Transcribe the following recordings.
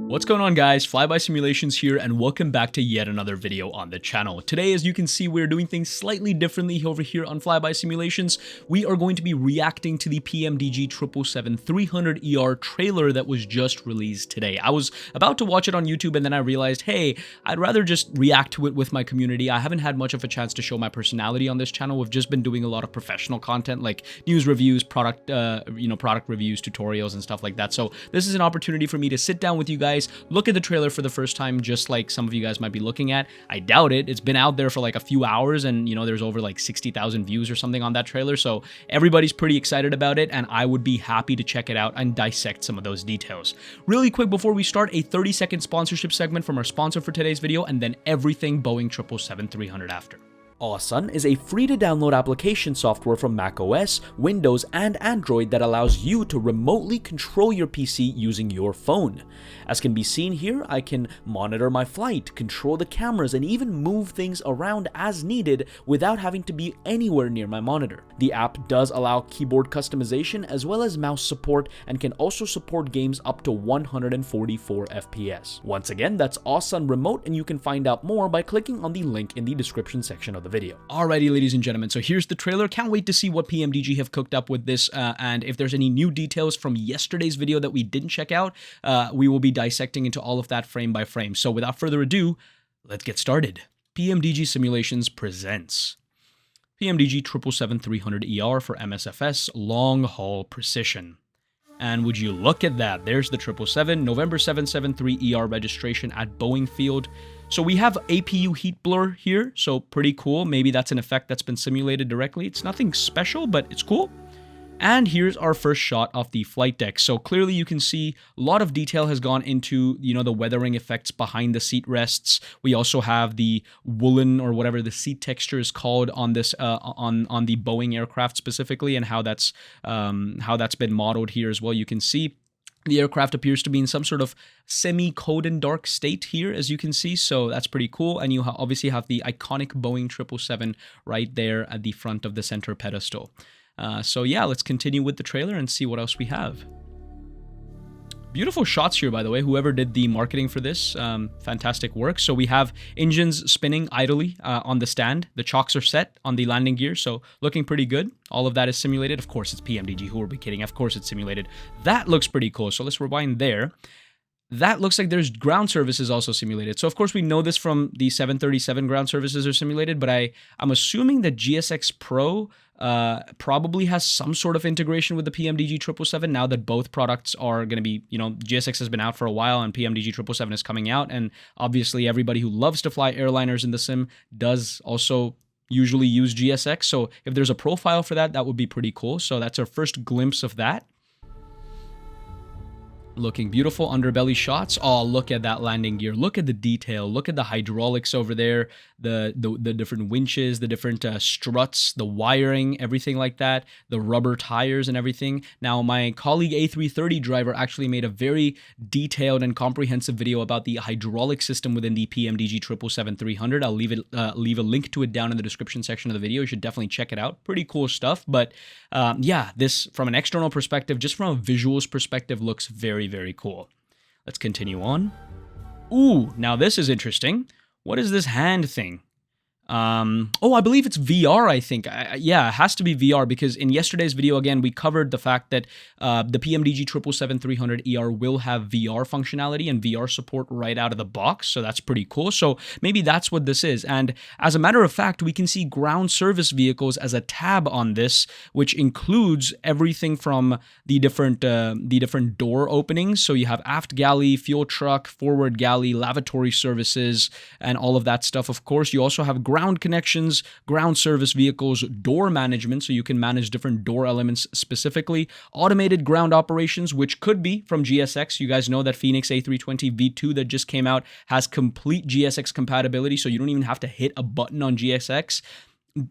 What's going on, guys? FlyBy Simulations here, and welcome back to yet another video on the channel. Today, as you can see, we're doing things slightly differently over here on FlyBy Simulations. We are going to be reacting to the PMDG 777-300ER trailer that was just released today. I was about to watch it on YouTube, and then I realized, hey, I'd rather just react to it with my community. I haven't had much of a chance to show my personality on this channel. We've just been doing a lot of professional content like news reviews, product reviews, tutorials, and stuff like that. So this is an opportunity for me to sit down with you guys, look at the trailer for the first time, just like some of you guys might be looking at. I doubt it. It's been out there for like a few hours, and there's over like 60,000 views or something on that trailer, so everybody's pretty excited about it, and I would be happy to check it out and dissect some of those details. Really quick before we start, a 30-second sponsorship segment from our sponsor for today's video, and then everything Boeing 777-300 after. Awesome is a free-to-download application software from macOS, Windows, and Android that allows you to remotely control your PC using your phone. As can be seen here, I can monitor my flight, control the cameras, and even move things around as needed without having to be anywhere near my monitor. The app does allow keyboard customization as well as mouse support, and can also support games up to 144 FPS. Once again, that's Awesome Remote, and you can find out more by clicking on the link in the description section of the video. Alrighty, ladies and gentlemen, so here's the trailer. Can't wait to see what PMDG have cooked up with this, and if there's any new details from yesterday's video that we didn't check out, we will be dissecting into all of that frame by frame. So without further ado, let's get started. PMDG Simulations presents PMDG 777-300ER for MSFS Long Haul Precision. And would you look at that, there's the 777, November 773ER registration at Boeing Field. So we have APU heat blur here, so pretty cool. Maybe that's an effect that's been simulated directly. It's nothing special, but it's cool. And here's our first shot of the flight deck. So clearly you can see a lot of detail has gone into, the weathering effects behind the seat rests. We also have the woolen, or whatever the seat texture is called, on this on the Boeing aircraft specifically, and how that's been modeled here as well. You can see the aircraft appears to be in some sort of semi-cold and dark state here, as you can see, so that's pretty cool. And you obviously have the iconic Boeing 777 right there at the front of the center pedestal. So yeah, let's continue with the trailer and see what else we have. Beautiful shots here, by the way. Whoever did the marketing for this, fantastic work. So we have engines spinning idly on the stand. The chocks are set on the landing gear, so looking pretty good. All of that is simulated. Of course, it's PMDG. Who are we kidding? Of course, it's simulated. That looks pretty cool. So let's rewind there. That looks like there's ground services also simulated. So of course we know this from the 737 ground services are simulated, but I'm assuming that GSX Pro probably has some sort of integration with the PMDG 777 now that both products are going to be, GSX has been out for a while and PMDG 777 is coming out. And obviously everybody who loves to fly airliners in the sim does also usually use GSX. So if there's a profile for that, that would be pretty cool. So that's our first glimpse of that. Looking beautiful underbelly shots. Oh, look at that landing gear. Look at the detail. Look at the hydraulics over there, the different winches, the different struts, the wiring, everything like that, the rubber tires and everything. Now, my colleague A330 driver actually made a very detailed and comprehensive video about the hydraulic system within the PMDG 777-300. I'll leave a link to it down in the description section of the video. You should definitely check it out. Pretty cool stuff. But yeah, this from an external perspective, just from a visuals perspective, looks very, very cool. Let's continue on. Ooh, now this is interesting. What is this hand thing? Oh, I believe it's VR, I think. Yeah, it has to be VR, because in yesterday's video, again, we covered the fact that the PMDG 777-300ER will have VR functionality and VR support right out of the box, so that's pretty cool. So maybe that's what this is. And as a matter of fact, we can see ground service vehicles as a tab on this, which includes everything from the different door openings. So you have aft galley, fuel truck, forward galley, lavatory services, and all of that stuff. Of course, you also have ground connections, ground service vehicles, door management, so you can manage different door elements specifically, automated ground operations, which could be from GSX. You guys know that Phoenix A320 V2 that just came out has complete GSX compatibility, so you don't even have to hit a button on GSX.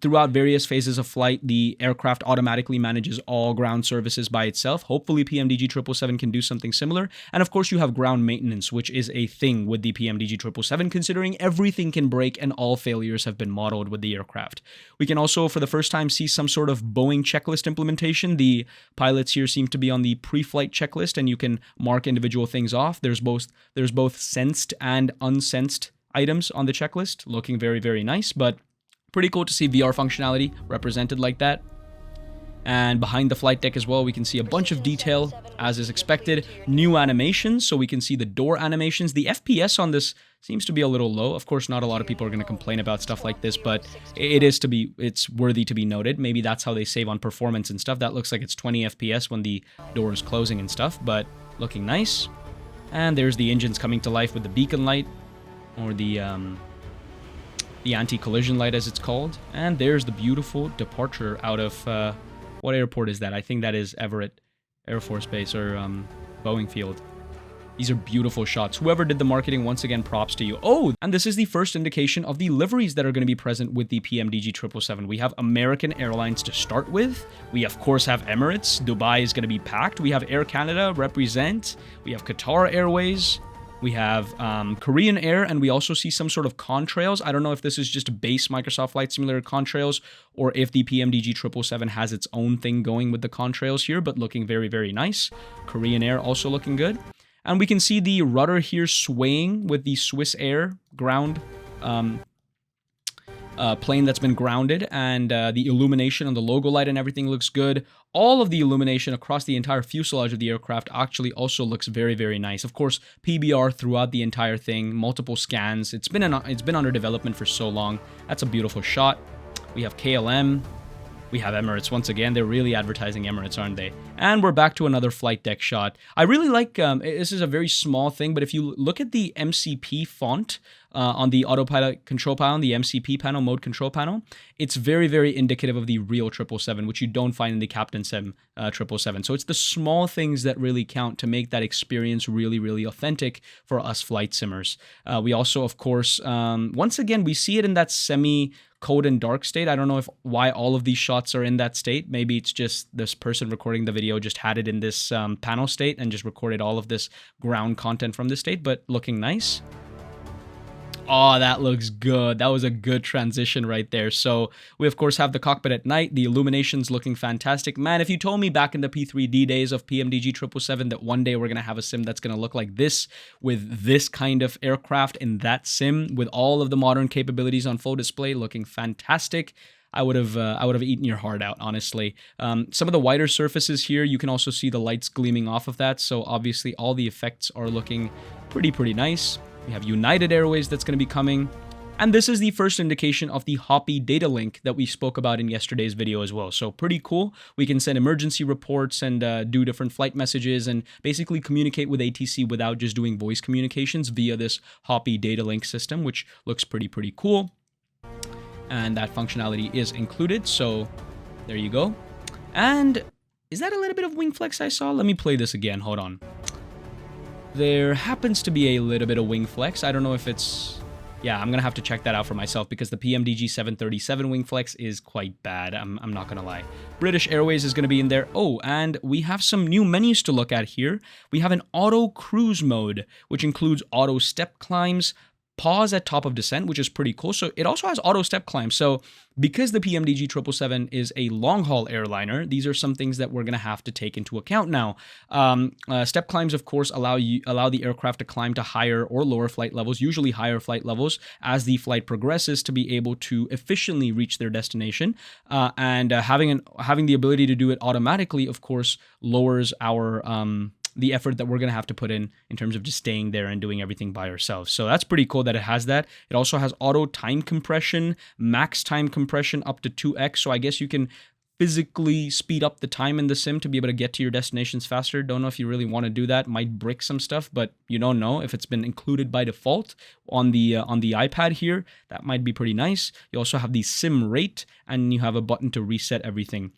Throughout various phases of flight, the aircraft automatically manages all ground services by itself. Hopefully PMDG 777 can do something similar. And of course you have ground maintenance, which is a thing with the PMDG 777, considering everything can break and all failures have been modeled with the aircraft. We can also, for the first time, see some sort of Boeing checklist implementation. The pilots here seem to be on the pre-flight checklist, and you can mark individual things off. There's both sensed and unsensed items on the checklist, looking very, very nice, but pretty cool to see VR functionality represented like that. And behind the flight deck as well, we can see a bunch of detail, as is expected. New animations, so we can see the door animations. The FPS on this seems to be a little low. Of course, not a lot of people are going to complain about stuff like this, but it's worthy to be noted. Maybe that's how they save on performance and stuff. That looks like it's 20 FPS when the door is closing and stuff, but looking nice. And there's the engines coming to life with the beacon light, or the anti-collision light as it's called. And there's the beautiful departure out of, what airport is that? I think that is Everett Air Force Base, or Boeing Field. These are beautiful shots. Whoever did the marketing, once again, props to you. Oh, and this is the first indication of the liveries that are going to be present with the PMDG 777. We have American Airlines to start with. We, of course, have Emirates. Dubai is going to be packed. We have Air Canada represent. We have Qatar Airways. We have Korean Air, and we also see some sort of contrails. I don't know if this is just base Microsoft Flight Simulator contrails, or if the PMDG 777 has its own thing going with the contrails here, but looking very, very nice. Korean Air also looking good. And we can see the rudder here swaying with the Swiss Air ground plane that's been grounded, and the illumination on the logo light and everything looks good. All of the illumination across the entire fuselage of the aircraft actually also looks very, very nice. Of course, PBR throughout the entire thing, multiple scans. It's been under development for so long. That's a beautiful shot. We have KLM. We have Emirates. Once again, they're really advertising Emirates, aren't they? And we're back to another flight deck shot. I really like, this is a very small thing, but if you look at the MCP font on the autopilot control panel, the MCP panel, mode control panel, it's very, very indicative of the real 777, which you don't find in the Captain Sim 777. So it's the small things that really count to make that experience really, really authentic for us flight simmers. We also, of course, once again, we see it in that semi-cold and dark state. I don't know why all of these shots are in that state. Maybe it's just this person recording the video just had it in this panel state and just recorded all of this ground content from this state, but looking nice. Oh, that looks good. That was a good transition right there. So we, of course, have the cockpit at night. The illumination's looking fantastic. Man, if you told me back in the P3D days of PMDG 777 that one day we're going to have a sim that's going to look like this, with this kind of aircraft in that sim, with all of the modern capabilities on full display, looking fantastic, I would have eaten your heart out, honestly. Some of the wider surfaces here, you can also see the lights gleaming off of that. So obviously all the effects are looking pretty nice. We have United Airways that's going to be coming. And this is the first indication of the HOPPIE Datalink that we spoke about in yesterday's video as well. So pretty cool. We can send emergency reports and do different flight messages and basically communicate with ATC without just doing voice communications via this HOPPIE Datalink system, which looks pretty cool. And that functionality is included. So there you go. And is that a little bit of Wingflex I saw? Let me play this again. Hold on. There happens to be a little bit of Wingflex. I don't know if it's... Yeah, I'm going to have to check that out for myself because the PMDG 737 Wingflex is quite bad. I'm not going to lie. British Airways is going to be in there. Oh, and we have some new menus to look at here. We have an auto cruise mode, which includes auto step climbs, pause at top of descent, which is pretty cool. So it also has auto step climbs. So because the PMDG 777 is a long-haul airliner, these are some things that we're going to have to take into account now. Step climbs, of course, allow the aircraft to climb to higher or lower flight levels, usually higher flight levels, as the flight progresses to be able to efficiently reach their destination. And having the ability to do it automatically, of course, lowers our... the effort that we're going to have to put in terms of just staying there and doing everything by ourselves. So that's pretty cool that it has that. It also has auto time compression, max time compression up to 2x. So I guess you can physically speed up the time in the sim to be able to get to your destinations faster. Don't know if you really want to do that. Might brick some stuff, but you don't know if it's been included by default on the iPad here. That might be pretty nice. You also have the sim rate, and you have a button to reset everything.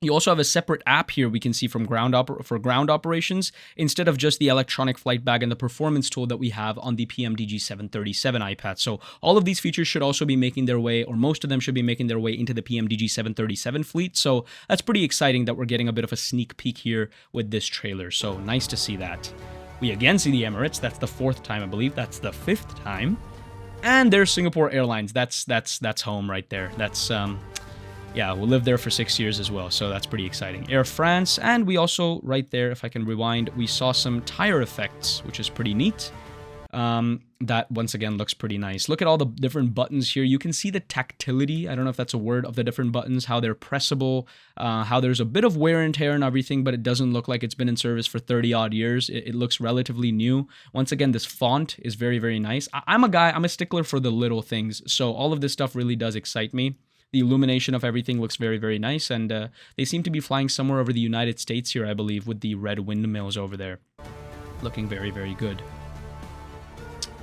You also have a separate app here we can see from ground operations instead of just the electronic flight bag and the performance tool that we have on the PMDG 737 iPad. So all of these features should also be making their way, or most of them should be making their way into the PMDG 737 fleet. So that's pretty exciting that we're getting a bit of a sneak peek here with this trailer. So nice to see that. We again see the Emirates. That's the 4th time, I believe. That's the 5th time. And there's Singapore Airlines. That's home right there. That's yeah, we'll live there for 6 years as well, so that's pretty exciting. Air France, and we also, right there, if I can rewind, we saw some tire effects, which is pretty neat. That, once again, looks pretty nice. Look at all the different buttons here. You can see the tactility, I don't know if that's a word, of the different buttons, how they're pressable, how there's a bit of wear and tear and everything, but it doesn't look like it's been in service for 30-odd years. It looks relatively new. Once again, this font is very, very nice. I'm a stickler for the little things, so all of this stuff really does excite me. The illumination of everything looks very, very nice, and they seem to be flying somewhere over the United States here, I believe, with the red windmills over there. Looking very, very good.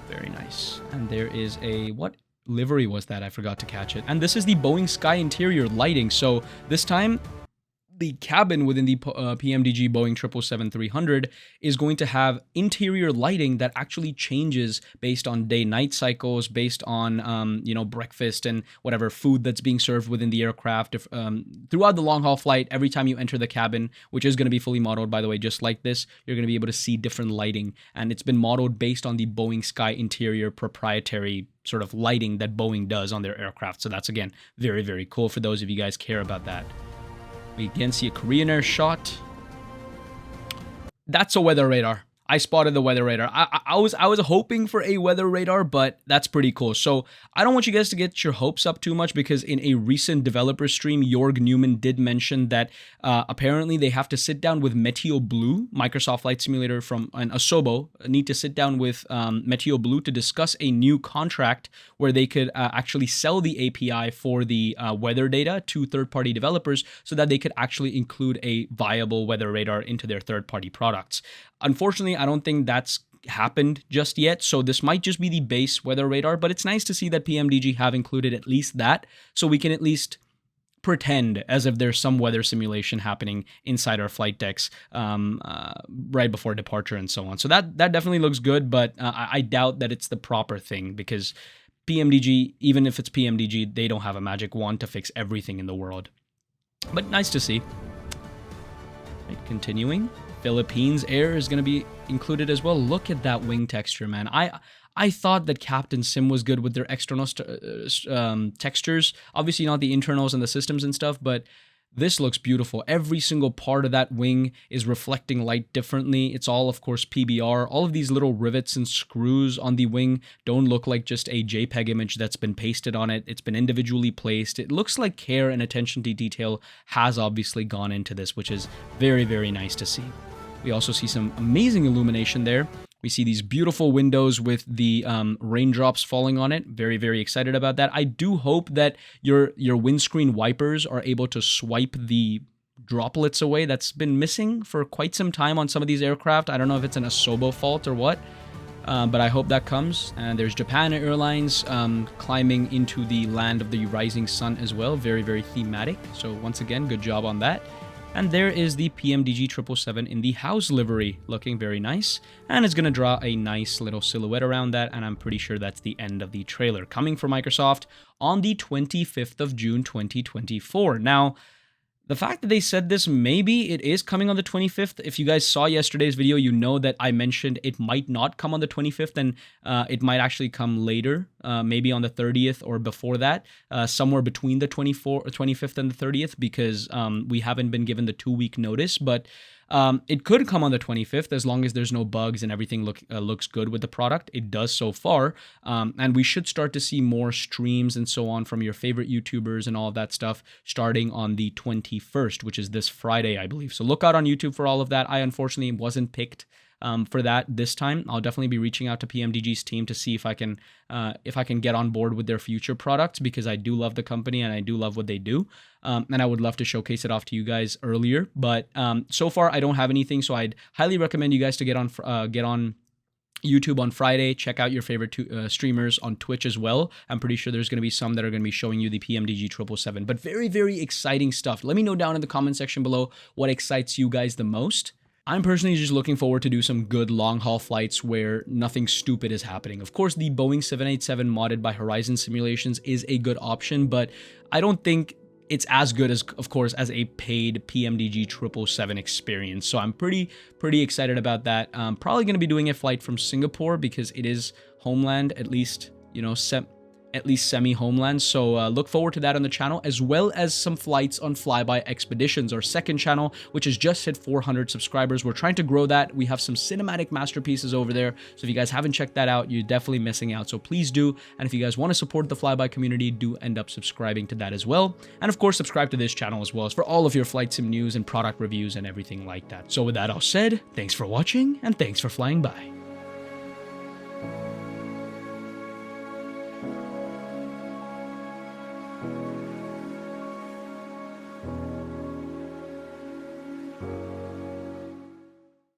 Very nice. And there is a... what livery was that? I forgot to catch it. And this is the Boeing Sky Interior lighting. So this time, the cabin within the PMDG Boeing 777-300 is going to have interior lighting that actually changes based on day-night cycles, based on, you know, breakfast and whatever food that's being served within the aircraft. Throughout the long-haul flight, every time you enter the cabin, which is going to be fully modeled, by the way, just like this, you're going to be able to see different lighting. And it's been modeled based on the Boeing Sky Interior proprietary sort of lighting that Boeing does on their aircraft. So that's, again, very, very cool for those of you guys care about that. We again see a Korean Air shot. That's a weather radar. I spotted the weather radar. I was hoping for a weather radar, but that's pretty cool. So I don't want you guys to get your hopes up too much, because in a recent developer stream, Jorg Newman did mention that apparently they have to sit down with Meteo Blue, Microsoft Flight Simulator from an Asobo, need to sit down with Meteo Blue to discuss a new contract where they could actually sell the API for the weather data to third-party developers so that they could actually include a viable weather radar into their third-party products. Unfortunately, I don't think that's happened just yet, so this might just be the base weather radar, but it's nice to see that PMDG have included at least that, so we can at least pretend as if there's some weather simulation happening inside our flight decks right before departure and so on. So that definitely looks good, but I doubt that it's the proper thing, because PMDG, even if it's PMDG, they don't have a magic wand to fix everything in the world. But nice to see. Right, continuing. Philippines Air is going to be included as well. Look at that wing texture, man. I thought that Captain Sim was good with their external textures. Obviously not the internals and the systems and stuff, but this looks beautiful. Every single part of that wing is reflecting light differently. It's all, of course, PBR. All of these little rivets and screws on the wing don't look like just a JPEG image that's been pasted on it. It's been individually placed. It looks like care and attention to detail has obviously gone into this, which is very, very nice to see. We also see some amazing illumination there. We see these beautiful windows with the raindrops falling on it. Very, very excited about that. I do hope that your windscreen wipers are able to swipe the droplets away. That's been missing for quite some time on some of these aircraft. I don't know if it's an Asobo fault or what, but I hope that comes. And there's Japan Airlines climbing into the land of the rising sun as well. Very, very thematic. So once again, good job on that. And there is the PMDG 777 in the house livery, looking very nice. And it's going to draw a nice little silhouette around that, and I'm pretty sure that's the end of the trailer. Coming from Microsoft on the 25th of June, 2024. Now, the fact that they said this, maybe it is coming on the 25th. If you guys saw yesterday's video, you know that I mentioned it might not come on the 25th, and it might actually come later, maybe on the 30th or before that, somewhere between the 25th and the 30th, because we haven't been given the 2-week notice, but it could come on the 25th as long as there's no bugs and everything looks good with the product. It does so far, and we should start to see more streams and so on from your favorite YouTubers and all of that stuff starting on the 21st, which is this Friday, I believe. So look out on YouTube for all of that. I unfortunately wasn't picked for that this time. I'll definitely be reaching out to PMDG's team to see if I can get on board with their future products, because I do love the company and I do love what they do, and I would love to showcase it off to you guys earlier. But so far I don't have anything, so I'd highly recommend you guys to get on YouTube on Friday. Check out your favorite streamers on Twitch as well. I'm pretty sure there's going to be some that are going to be showing you the PMDG 777. But very, very exciting stuff. Let me know down in the comment section below what excites you guys the most. I'm personally just looking forward to do some good long-haul flights where nothing stupid is happening. Of course, the Boeing 787 modded by Horizon Simulations is a good option, but I don't think it's as good as, of course, as a paid PMDG 777 experience. So I'm pretty excited about that. I'm probably going to be doing a flight from Singapore because it is homeland, at least, you know, semi-homeland. So look forward to that on the channel, as well as some flights on FlyBy Expeditions, our second channel, which has just hit 400 subscribers. We're trying to grow that. We have some cinematic masterpieces over there. So if you guys haven't checked that out, you're definitely missing out. So please do. And if you guys want to support the FlyBy community, do end up subscribing to that as well. And of course, subscribe to this channel as well as for all of your flight sim news and product reviews and everything like that. So with that all said, thanks for watching and thanks for flying by.